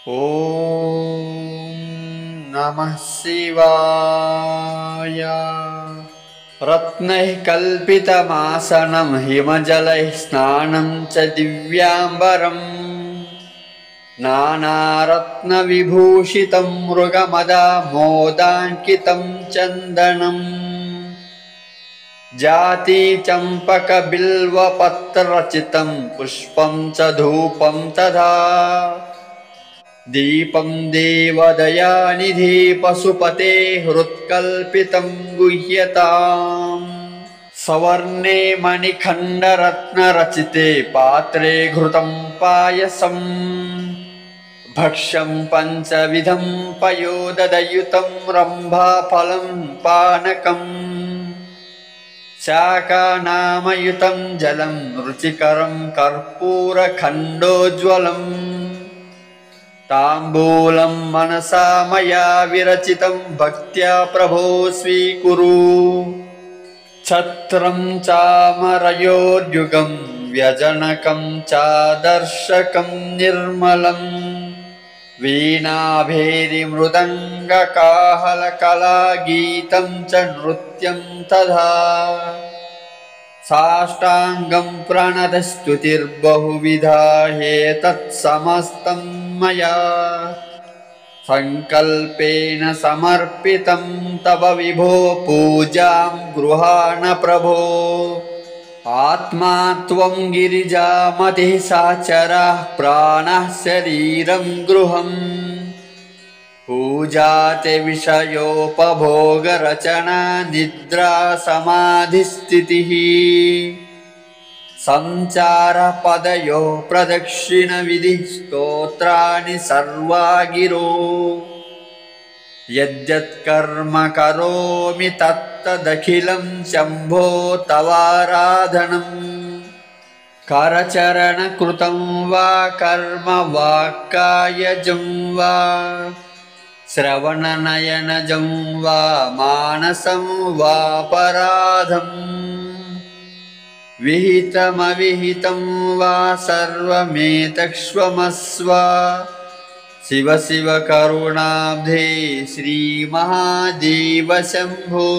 ॐ नमः शिवाय। रत्नैः कल्पितमासनं हिमजलैः स्नानं च दिव्याम्बरम् नानारत्नविभूषितं मृगमदामोदाङ्कितं चन्दनम् जातिचम्पकबिल्वपत्ररचितं पुष्पं च धूपं तथा दीपं देवदयानिधि पशुपते हृत्कल्पितं गुह्यताम् सवर्णे मणिखण्डरत्नरचिते पात्रे घृतं पायसम् भक्ष्यं पञ्चविधं पयोदधयुतं रम्भाफलं पानकम् शाकानामयुतं जलं रुचिकरं कर्पूरखण्डोज्ज्वलम् ताम्बूलं मनसा मया विरचितं भक्त्या प्रभो स्वीकुरु छत्रं चामरयोर्युगं व्यजनकं चादर्शकं निर्मलं वीणाभेरिमृदङ्गकाहलकलागीतं च नृत्यं तथा साष्टाङ्गं प्रणतस्तुतिर्बहुविधा ह्येतत्समस्तं मया संकल्पेन समर्पितं तव विभो पूजां गृहाण प्रभो आत्मा त्वं गिरिजामतिः साचरः प्राणः शरीरं गृहम् पूजाते विषयोपभोगरचना निद्रा समाधिस्थितिः संचारपदयो प्रदक्षिणविधिः स्तोत्राणि सर्वा गिरो यद्यत्कर्म करोमि तत्तदखिलं शम्भो तवाराधनम् करचरणकृतं वा कर्म वाक्कायजं वा श्रवणनयनजं वा मानसं वापराधम् विहितमविहितं वा सर्वमेतक्ष्वमस्व शिव शिव करुणाब्धे श्रीमहादेव शम्भो।